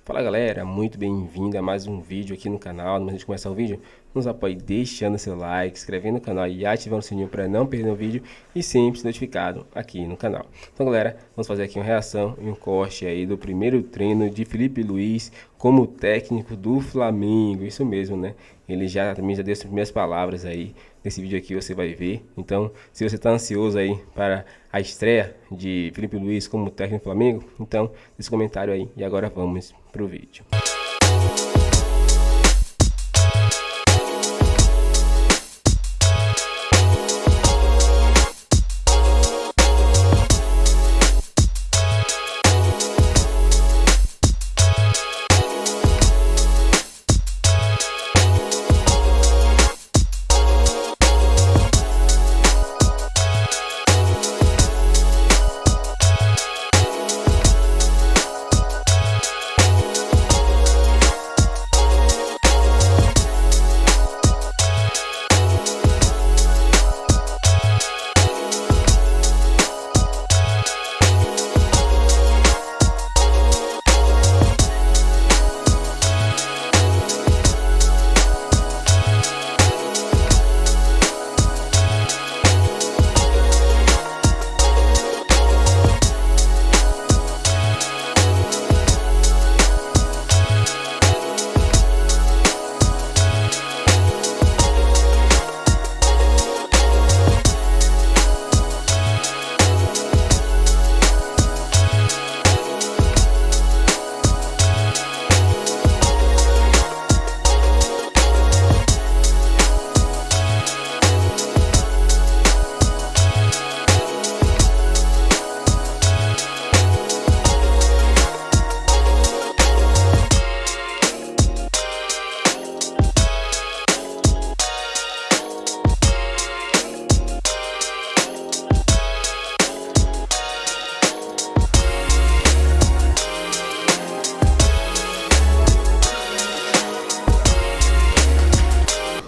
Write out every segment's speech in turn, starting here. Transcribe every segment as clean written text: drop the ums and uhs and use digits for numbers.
Fala galera, muito bem-vindo a mais um vídeo aqui no canal. Antes de começar o vídeo, nos apoie deixando seu like, inscrevendo no canal e ativando o sininho para não perder o vídeo e sempre ser notificado aqui no canal. Então galera, vamos fazer aqui uma reação e um corte aí do primeiro treino de Filipe Luís como técnico do Flamengo. Isso mesmo, né? Ele também já deu as primeiras palavras aí nesse vídeo aqui, você vai ver. Então, se você está ansioso aí para a estreia de Filipe Luís como técnico do Flamengo, então deixa um comentário aí e agora vamos pro vídeo.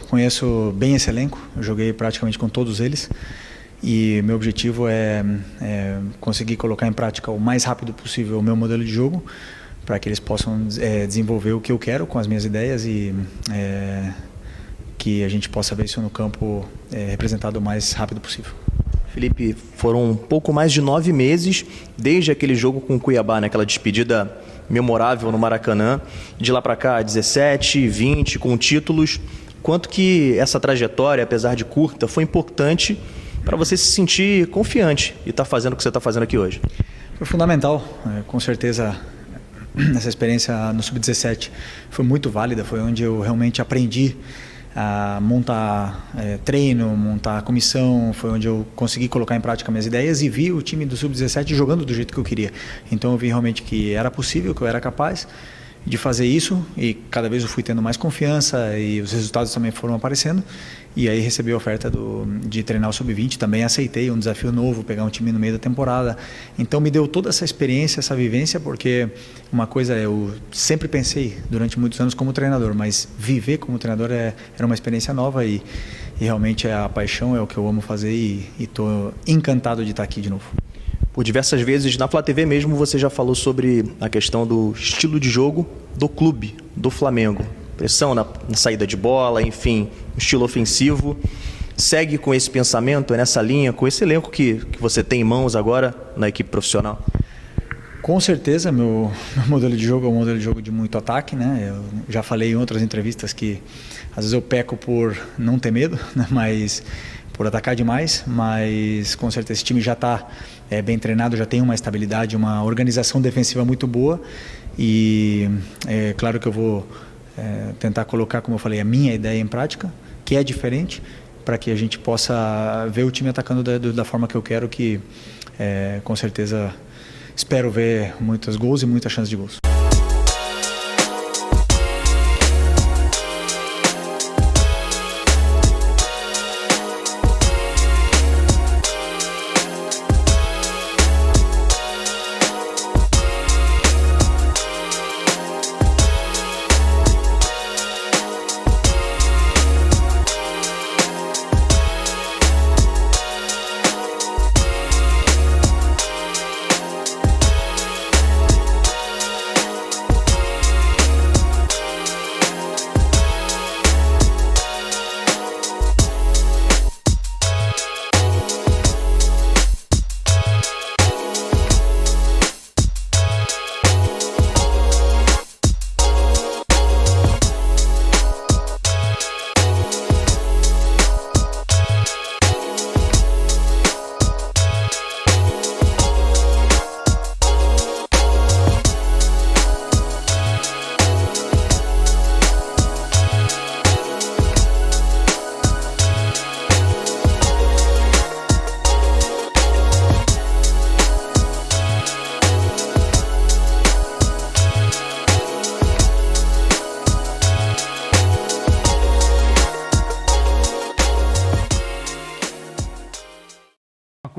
Conheço bem esse elenco, eu joguei praticamente com todos eles e meu objetivo é conseguir colocar em prática o mais rápido possível o meu modelo de jogo para que eles possam desenvolver o que eu quero com as minhas ideias e que a gente possa ver isso no campo representado o mais rápido possível. Felipe, foram um pouco mais de 9 meses desde aquele jogo com o Cuiabá, naquela despedida memorável no Maracanã. De lá para cá, 17, 20, com títulos. Quanto que essa trajetória, apesar de curta, foi importante para você se sentir confiante e estar fazendo o que você está fazendo aqui hoje? Foi fundamental, com certeza. Essa experiência no Sub-17 foi muito válida, foi onde eu realmente aprendi a montar treino, montar comissão, foi onde eu consegui colocar em prática minhas ideias e vi o time do Sub-17 jogando do jeito que eu queria. Então eu vi realmente que era possível, que eu era capaz de fazer isso e cada vez eu fui tendo mais confiança e os resultados também foram aparecendo e aí recebi a oferta de treinar o Sub-20, também aceitei um desafio novo, pegar um time no meio da temporada, então me deu toda essa experiência, essa vivência, porque uma coisa eu sempre pensei durante muitos anos como treinador, mas viver como treinador era uma experiência nova e realmente é a paixão, é o que eu amo fazer e estou encantado de estar aqui de novo. Por diversas vezes, na Flá TV mesmo, você já falou sobre a questão do estilo de jogo do clube, do Flamengo. Pressão na saída de bola, enfim, um estilo ofensivo. Segue com esse pensamento, nessa linha, com esse elenco que você tem em mãos agora na equipe profissional? Com certeza, meu modelo de jogo é um modelo de jogo de muito ataque, né? Eu já falei em outras entrevistas que às vezes eu peco por não ter medo, né? Mas por atacar demais, mas com certeza esse time já está bem treinado, já tem uma estabilidade, uma organização defensiva muito boa e é claro que eu vou tentar colocar, como eu falei, a minha ideia em prática, que é diferente, para que a gente possa ver o time atacando da forma que eu quero, que com certeza espero ver muitos gols e muitas chances de gols.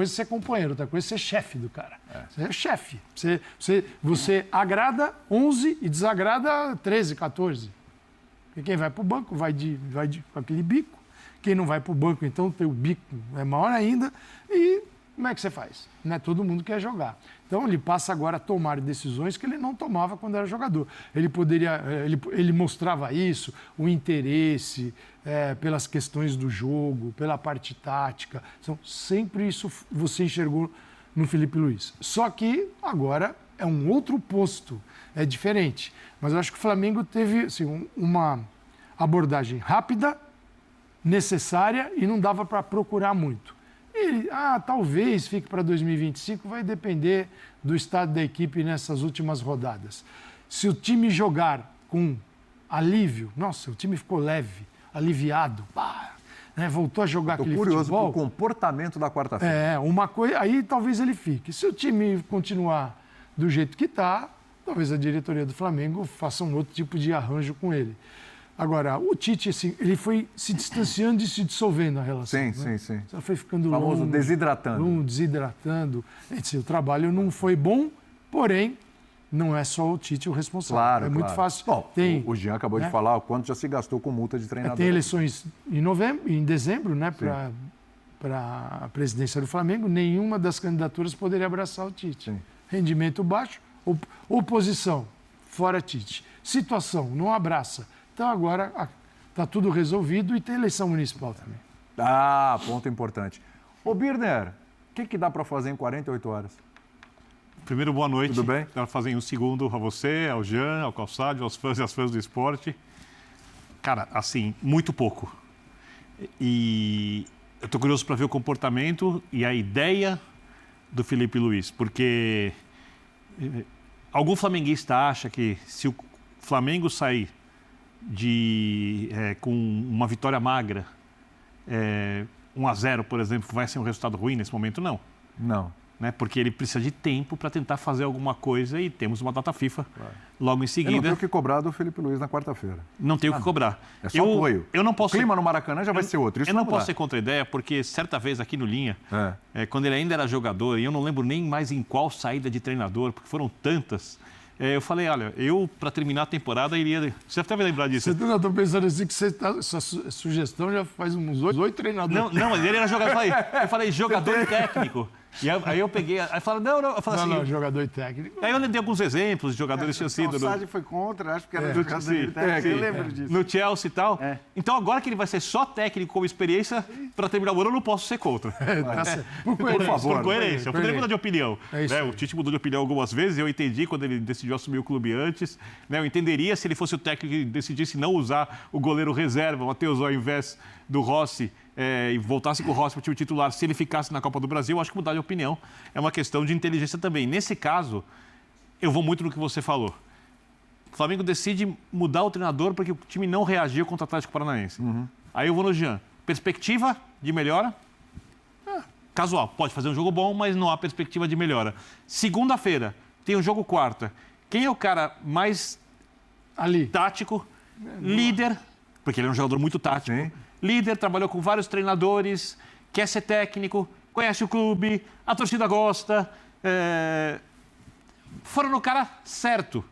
coisa é ser companheiro, outra coisa é ser chefe do cara. Você é chefe. Você agrada 11 e desagrada 13, 14. Porque quem vai para o banco vai com aquele bico. Quem não vai para o banco, então o teu bico é maior ainda. E como é que você faz? Não é todo mundo quer jogar. Então ele passa agora a tomar decisões que ele não tomava quando era jogador. Ele mostrava isso, o interesse pelas questões do jogo, pela parte tática. Então, sempre isso você enxergou no Felipe Luiz. Só que agora é um outro posto, é diferente. Mas eu acho que o Flamengo teve assim, uma abordagem rápida, necessária e não dava para procurar muito. Talvez fique para 2025, vai depender do estado da equipe nessas últimas rodadas. Se o time jogar com alívio, nossa, o time ficou leve, aliviado, voltou a jogar aquele futebol. Estou curioso com o comportamento da quarta-feira. Uma coisa, aí talvez ele fique. Se o time continuar do jeito que está, talvez a diretoria do Flamengo faça um outro tipo de arranjo com ele. Agora, o Tite, assim, ele foi se distanciando e se dissolvendo a relação. Sim. Só foi ficando o famoso longo, desidratando. Desidratando. O trabalho não foi bom, porém, não é só o Tite o responsável. Claro, muito fácil. Bom, o Jean acabou de falar o quanto já se gastou com multa de treinador. Tem eleições em dezembro, né, para a presidência do Flamengo. Nenhuma das candidaturas poderia abraçar o Tite. Sim. Rendimento baixo, oposição, fora Tite. Situação, não abraça. Então agora está tudo resolvido e tem eleição municipal também. Ponto importante. Ô Birner, o que dá para fazer em 48 horas? Primeiro, boa noite. Tudo bem? Dá para fazer em um segundo a você, ao Jean, ao Calçado, aos fãs e às fãs do esporte. Cara, assim, muito pouco. E eu estou curioso para ver o comportamento e a ideia do Felipe Luiz, porque algum flamenguista acha que se o Flamengo sair com uma vitória magra, 1-0, por exemplo, vai ser um resultado ruim nesse momento? Não. Né? Porque ele precisa de tempo para tentar fazer alguma coisa e temos uma data FIFA logo em seguida. Eu não tenho o que cobrar do Felipe Luiz na quarta-feira. Não tenho o que cobrar. É só apoio. Eu não posso... O clima no Maracanã já vai ser outro. Eu não posso ser contra a ideia, porque certa vez aqui no Linha, quando ele ainda era jogador, e eu não lembro nem mais em qual saída de treinador, porque foram tantas... eu falei, olha, para terminar a temporada, iria... Você deve lembrar disso. Eu estou pensando assim que essa sugestão já faz uns 8 treinadores. Não, mas ele era jogador. Eu falei jogador e técnico. E aí eu peguei... Aí falaram, não. Eu falei assim... Não, jogador e técnico. Aí eu dei alguns exemplos de jogadores que tinham sido... O Calçade foi contra, acho que era jogador e técnico. Eu lembro disso. No Chelsea e tal. Então agora que ele vai ser só técnico com experiência, para terminar o ano, eu não posso ser contra. Por favor. Por coerência. Eu poderia mudar de opinião. O Tite mudou de opinião algumas vezes, eu entendi quando ele decidiu assumir o clube antes. Eu entenderia se ele fosse o técnico que decidisse não usar o goleiro reserva, o Matheus, ao invés do Rossi, e voltasse com o Rossi para o time titular, se ele ficasse na Copa do Brasil, eu acho que mudar de opinião é uma questão de inteligência também. Nesse caso, eu vou muito no que você falou. O Flamengo decide mudar o treinador porque o time não reagiu contra o Atlético Paranaense. Aí eu vou no Jean. Perspectiva de melhora? Casual. Pode fazer um jogo bom, mas não há perspectiva de melhora. Segunda-feira, tem um jogo quarta. Quem é o cara mais tático? Líder, porque ele é um jogador muito tático. Sim. Líder, trabalhou com vários treinadores, quer ser técnico, conhece o clube, a torcida gosta. Foram no cara certo.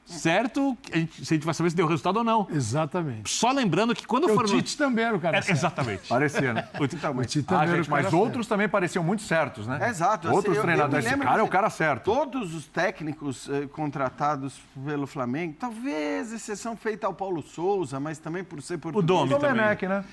Certo, se a gente vai saber se deu resultado ou não. Exatamente. Só lembrando que quando foram... O Tite também era o cara certo. Exatamente. Parecia, né? O Tite também era o cara mas certo. outros também pareciam muito certos, né? Exato. Outros eu treinadores. Esse cara é o cara certo. Todos os técnicos contratados pelo Flamengo, talvez exceção feita ao Paulo Souza, mas também por ser português. O Domenech, né?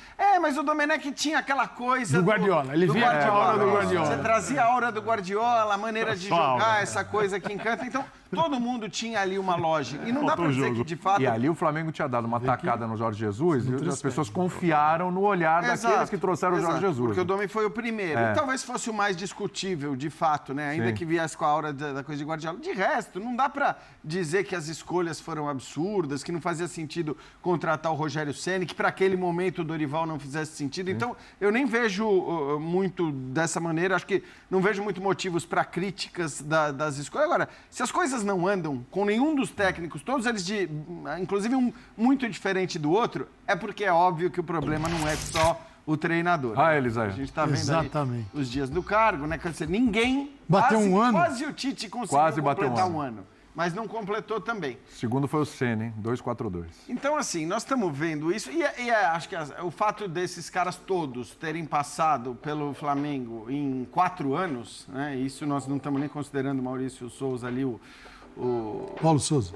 Mas o Domenech tinha aquela coisa... Do Guardiola. Ele via a hora do Guardiola. Você trazia a hora do Guardiola, a maneira de jogar, essa coisa que encanta. Então, todo mundo tinha ali uma lógica. E não dá pra dizer que, de fato... E ali o Flamengo tinha dado uma tacada no Jorge Jesus e as pessoas confiaram no olhar daqueles que trouxeram o Jorge Jesus. Porque o Domi foi o primeiro. E talvez fosse o mais discutível, de fato, né? Ainda que viesse com a hora da coisa de Guardiola. De resto, não dá pra dizer que as escolhas foram absurdas, que não fazia sentido contratar o Rogério Ceni, que para aquele momento o Dorival não fizesse sentido. Então, eu nem vejo muito dessa maneira. Acho que não vejo muito motivos para críticas das escolhas. Agora, se as coisas não andam com nenhum dos técnicos, todos eles inclusive um muito diferente do outro, é porque é óbvio que o problema não é só o treinador. Eliseu. A gente está vendo aí os dias do cargo, né? Quer dizer, ninguém... Bateu um ano. Quase o Tite conseguiu completar um ano. Mas não completou também. Segundo foi o Senna, hein? 2-4-2. Então, assim, nós estamos vendo isso. E acho que o fato desses caras todos terem passado pelo Flamengo em 4 anos, né? Isso nós não estamos nem considerando o Maurício Souza ali, o Paulo Souza.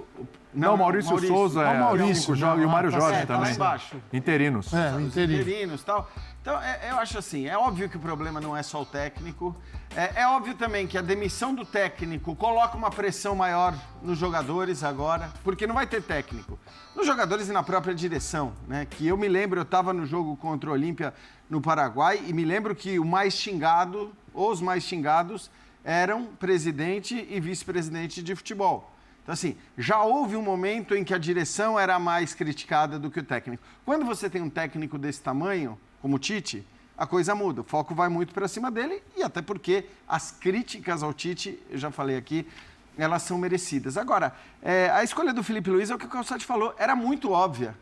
Não, Maurício Souza é Maurício, e o Mário Jorge tá lá também. embaixo. Interinos. Interinos e tal. Então, eu acho assim, é óbvio que o problema não é só o técnico. É óbvio também que a demissão do técnico coloca uma pressão maior nos jogadores agora, porque não vai ter técnico. Nos jogadores e na própria direção, né? Que eu me lembro, eu estava no jogo contra o Olímpia no Paraguai e me lembro que o mais xingado, ou os mais xingados, eram presidente e vice-presidente de futebol. Então, assim, já houve um momento em que a direção era mais criticada do que o técnico. Quando você tem um técnico desse tamanho, como o Tite, a coisa muda. O foco vai muito para cima dele e até porque as críticas ao Tite, eu já falei aqui, elas são merecidas. Agora, a escolha do Felipe Luiz, é o que o Calçade falou, era muito óbvia.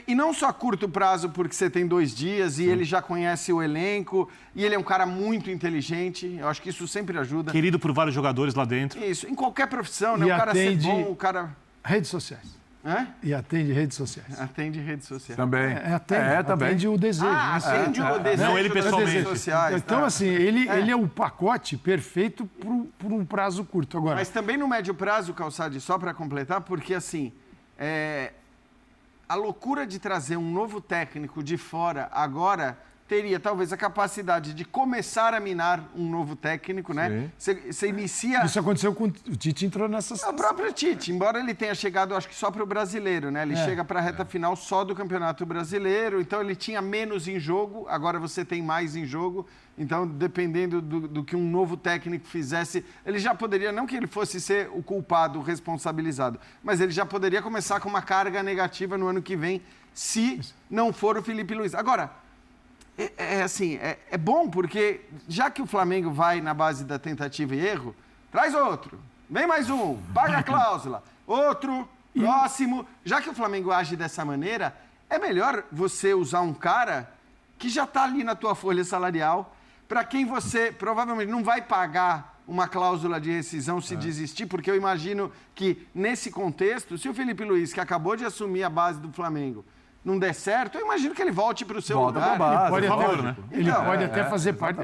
E não só a curto prazo, porque você tem 2 dias e ele já conhece o elenco e ele é um cara muito inteligente. Eu acho que isso sempre ajuda. Querido por vários jogadores lá dentro. Isso, em qualquer profissão, né? O cara ser bom, o cara... Redes sociais. E atende redes sociais. Atende redes sociais. Também. Também. Atende o desejo. Atende o desejo. Não, ele pessoalmente. Redes sociais, então, assim, ele é o pacote perfeito por um prazo curto. Agora, mas também no médio prazo, Calçade, só para completar, porque assim, a loucura de trazer um novo técnico de fora agora teria talvez a capacidade de começar a minar um novo técnico, né? Você inicia... Isso aconteceu com o Tite, entrou nessa situação. O próprio Tite, embora ele tenha chegado, acho que só para o brasileiro, né? Ele chega para a reta final só do Campeonato Brasileiro, então ele tinha menos em jogo, agora você tem mais em jogo. Então, dependendo do que um novo técnico fizesse, ele já poderia, não que ele fosse ser o culpado, o responsabilizado, mas ele já poderia começar com uma carga negativa no ano que vem, se não for o Felipe Luiz. Agora, é bom porque, já que o Flamengo vai na base da tentativa e erro, traz outro, vem mais um, paga a cláusula, outro, próximo. Já que o Flamengo age dessa maneira, é melhor você usar um cara que já está ali na tua folha salarial, para quem você provavelmente não vai pagar uma cláusula de rescisão se desistir, porque eu imagino que, nesse contexto, se o Felipe Luiz, que acabou de assumir a base do Flamengo, não der certo, eu imagino que ele volte para o seu lugar. Ele pode até fazer parte...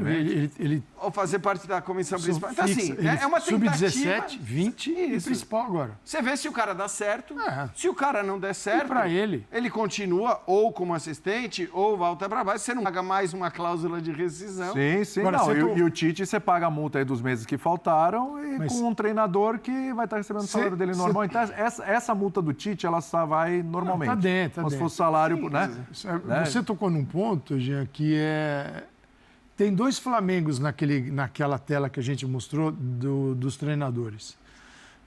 Ou fazer parte da comissão principal. Então, assim, é uma tentativa... Sub-17, 20 e principal agora. Você vê se o cara dá certo. Se o cara não der certo... para ele continua ou como assistente ou volta para baixo. Você não paga mais uma cláusula de rescisão. Sim. Agora, e o Tite, você paga a multa aí dos meses que faltaram e com um treinador que vai estar recebendo o salário dele normal. Então, essa multa do Tite, ela só vai normalmente. Está dentro. Como se fosse salário, né? Você tocou num ponto, Jean, que tem 2 Flamengos naquela tela que a gente mostrou dos treinadores.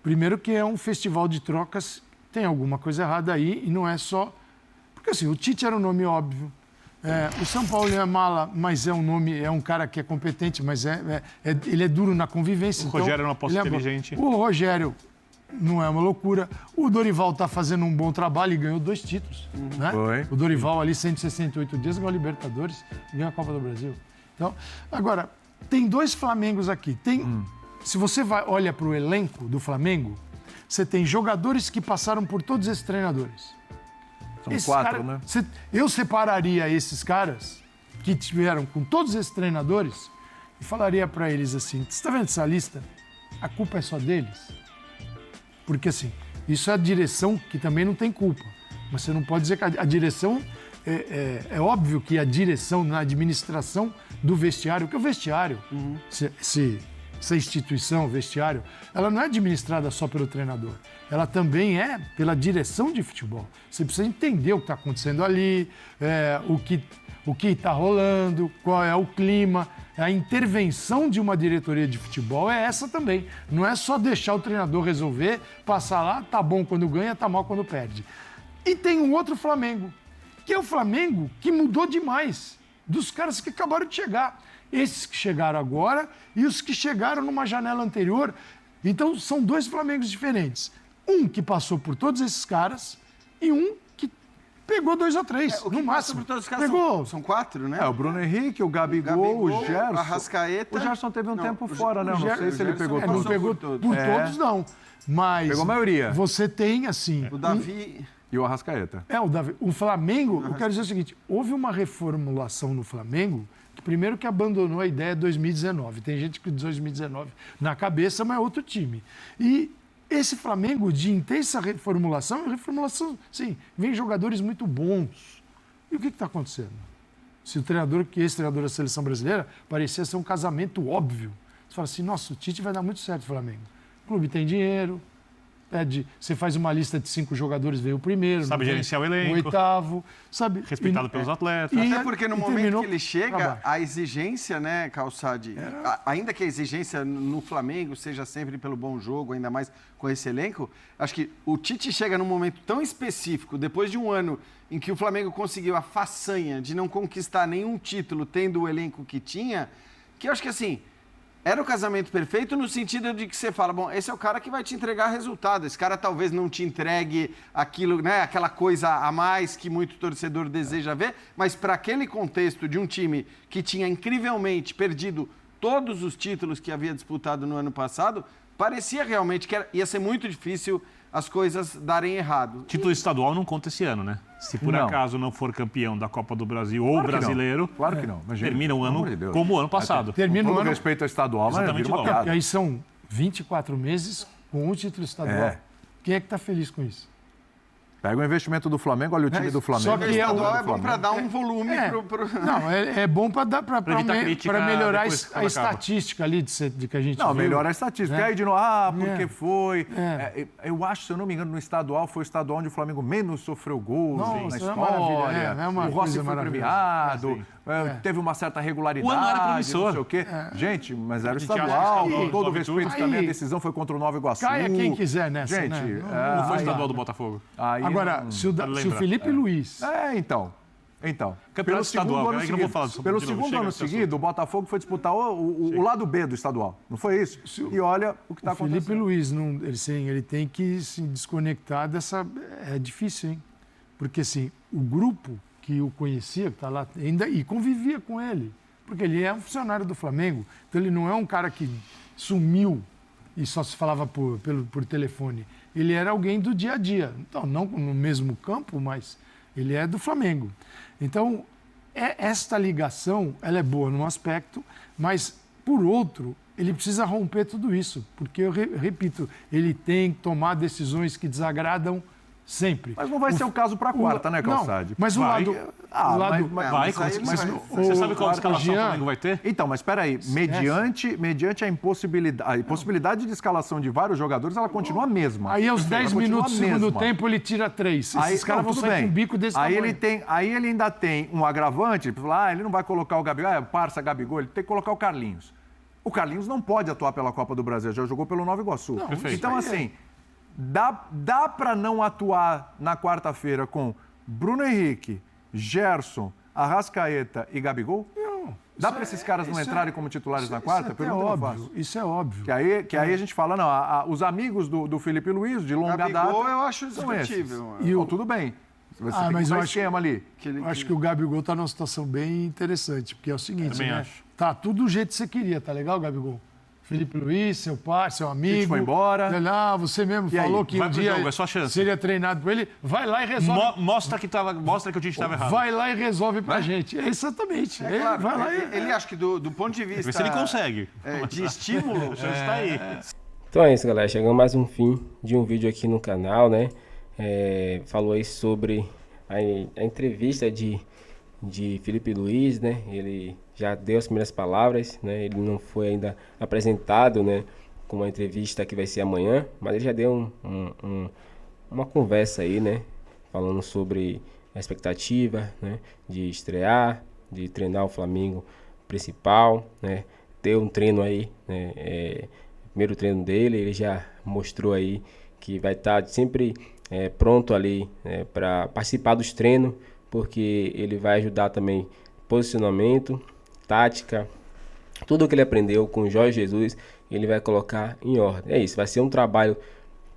Primeiro que é um festival de trocas, tem alguma coisa errada aí e não é só... Porque assim, o Tite era um nome óbvio, o São Paulo é mala, mas é um cara que é competente, mas ele é duro na convivência. O Rogério é uma aposta inteligente. O Rogério... Não é uma loucura. O Dorival está fazendo um bom trabalho e ganhou 2 títulos. Né? O Dorival ali, 168 dias, ganhou a Libertadores e ganhou a Copa do Brasil. Então, agora, tem 2 Flamengos aqui. Se você olha para o elenco do Flamengo, você tem jogadores que passaram por todos esses treinadores. São 4, né? Eu separaria esses caras que tiveram com todos esses treinadores e falaria para eles assim, você está vendo essa lista? A culpa é só deles. Porque, assim, isso é a direção que também não tem culpa. Mas você não pode dizer que a direção... É óbvio que a direção na administração do vestiário, que o vestiário, essa instituição, o vestiário, ela não é administrada só pelo treinador. Ela também é pela direção de futebol. Você precisa entender o que está acontecendo ali, o que está rolando, qual é o clima. A intervenção de uma diretoria de futebol é essa também. Não é só deixar o treinador resolver, passar lá, tá bom quando ganha, tá mal quando perde. E tem um outro Flamengo, que é o Flamengo que mudou demais, dos caras que acabaram de chegar. Esses que chegaram agora e os que chegaram numa janela anterior. Então, são 2 Flamengos diferentes. Um que passou por todos esses caras e um que pegou 2 ou 3, no máximo. Pegou. São 4, né? O Bruno Henrique, o Gabigol, o Gerson. Arrascaeta. O Gerson teve um tempo fora, né? Não sei se ele pegou Não pegou por todos, não. Mas pegou a maioria. Você tem, assim... O Davi... E o Arrascaeta. O Davi. O Flamengo, eu quero dizer o seguinte, houve uma reformulação no Flamengo, que primeiro que abandonou a ideia de 2019. Tem gente que 2019 na cabeça, mas é outro time. E esse Flamengo, de intensa reformulação, sim, vem jogadores muito bons. E o que está acontecendo? Se o treinador, que esse treinador da seleção brasileira, parecia ser um casamento óbvio. Você fala assim, nossa, o Tite vai dar muito certo, Flamengo. O clube tem dinheiro, você faz uma lista de 5 jogadores, veio o primeiro, sabe gerenciar o elenco, o oitavo, sabe? Respeitado pelos atletas. Até porque no momento que ele chega, a exigência, né, Calçade, ainda que a exigência no Flamengo seja sempre pelo bom jogo, ainda mais com esse elenco, acho que o Tite chega num momento tão específico, depois de um ano em que o Flamengo conseguiu a façanha de não conquistar nenhum título tendo o elenco que tinha, que eu acho que assim... Era o casamento perfeito no sentido de que você fala, bom, esse é o cara que vai te entregar resultado. Esse cara talvez não te entregue aquilo, né, aquela coisa a mais que muito torcedor deseja ver, mas para aquele contexto de um time que tinha incrivelmente perdido todos os títulos que havia disputado no ano passado, parecia realmente que ia ser muito difícil as coisas darem errado. Título estadual não conta esse ano, né? Se por acaso não for campeão da Copa do Brasil ou brasileiro, claro que não. Imagina, termina o ano como o ano passado. Termina com o todo ano... respeito ao estadual, mas vira uma piada. E aí são 24 meses com o título estadual. Quem é que está feliz com isso? Pega o investimento do Flamengo, olha o time do Flamengo. Só que o estadual é bom para dar um volume pro... Não, é bom para melhorar a estatística ali de que a gente Não, viu, melhora a estatística. né? Aí de novo, porque foi... eu acho, se eu não me engano, no estadual foi o estadual onde o Flamengo menos sofreu gols na história. O Rossi foi premiado. Teve uma certa regularidade. O ano era promissor. Não sei o quê. Gente, mas era o estadual. Com todo o respeito, também a decisão foi contra o Nova Iguaçu. Caia quem quiser nessa, gente, né? Não foi o estadual do Botafogo. Agora, se o Felipe Luiz... Então. Campeonato estadual, ano seguido, pelo segundo ano seguido, o Botafogo foi disputar o lado B do estadual. Não foi isso? E olha o que está acontecendo. O Felipe Luiz, ele tem que se desconectar dessa... É difícil, hein? Porque, assim, o grupo que o conhecia, que está lá, ainda e convivia com ele. Porque ele é um funcionário do Flamengo. Então, ele não é um cara que sumiu e só se falava por telefone. Ele era alguém do dia a dia. Então, não no mesmo campo, mas ele é do Flamengo. Então, esta ligação, ela é boa num aspecto, mas, por outro, ele precisa romper tudo isso. Porque, eu repito, ele tem que tomar decisões que desagradam sempre. Mas não vai ser o caso para a quarta, né, Calçade? Mas o lado... Mas você sabe qual escalação o Flamengo vai ter? Então, mas espera aí. Mediante a impossibilidade de escalação de vários jogadores, ela continua a mesma. Aí, aos 10 minutos do segundo tempo, ele tira 3. Esses caras vão sair com um bico desse tamanho. Aí ele ainda tem um agravante, ele não vai colocar o Gabigol, parça Gabigol, ele tem que colocar o Carlinhos. O Carlinhos não pode atuar pela Copa do Brasil, já jogou pelo Nova Iguaçu. Então, assim... Dá para não atuar na quarta-feira com Bruno Henrique, Gerson, Arrascaeta e Gabigol? Não. Dá para esses caras não entrarem como titulares na quarta? Isso é óbvio. Que aí a gente fala, não, os amigos do Felipe Luiz, de longa data... Gabigol eu acho discutível. Tudo bem. Você tem mas que eu esquema ali. Acho que o Gabigol está numa situação bem interessante, porque é o seguinte, né? Tá tudo do jeito que você queria, tá legal, Gabigol? Felipe Luiz, seu pai, seu amigo. A gente foi embora. Não, você mesmo falou que um dia seria treinado por ele. Vai lá e resolve. Mostra que o Tite estava errado. Vai lá e resolve pra gente. Exatamente. Claro, vai lá ele acha que do ponto de vista... Se ele consegue. De estímulo, já está aí. Então é isso, galera. Chegamos mais um fim de um vídeo aqui no canal, né? Falou aí sobre a entrevista de Felipe Luiz, né? Ele já deu as primeiras palavras, né? Ele não foi ainda apresentado, né, com uma entrevista que vai ser amanhã, mas ele já deu uma conversa aí, né, falando sobre a expectativa, né, de estrear, de treinar o Flamengo principal, né, ter um treino aí, né, primeiro treino dele, ele já mostrou aí que vai estar sempre pronto ali, para participar dos treinos, porque ele vai ajudar também posicionamento, tática, tudo que ele aprendeu com o Jorge Jesus, ele vai colocar em ordem. É isso, vai ser um trabalho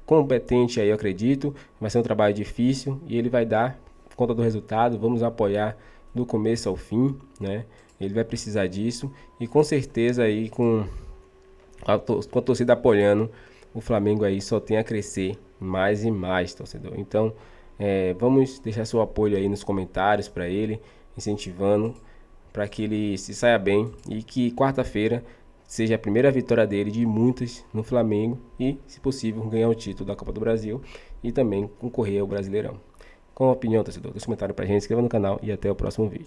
competente aí, eu acredito, vai ser um trabalho difícil e ele vai dar conta do resultado, vamos apoiar do começo ao fim, né? Ele vai precisar disso e com certeza aí com a torcida apoiando, o Flamengo aí só tem a crescer mais e mais, torcedor. Então, vamos deixar seu apoio aí nos comentários para ele, incentivando para que ele se saia bem e que quarta-feira seja a primeira vitória dele de muitas no Flamengo e, se possível, ganhar o título da Copa do Brasil e também concorrer ao Brasileirão. Qual a opinião, torcedor? Deixa um comentário pra gente, inscreva no canal e até o próximo vídeo.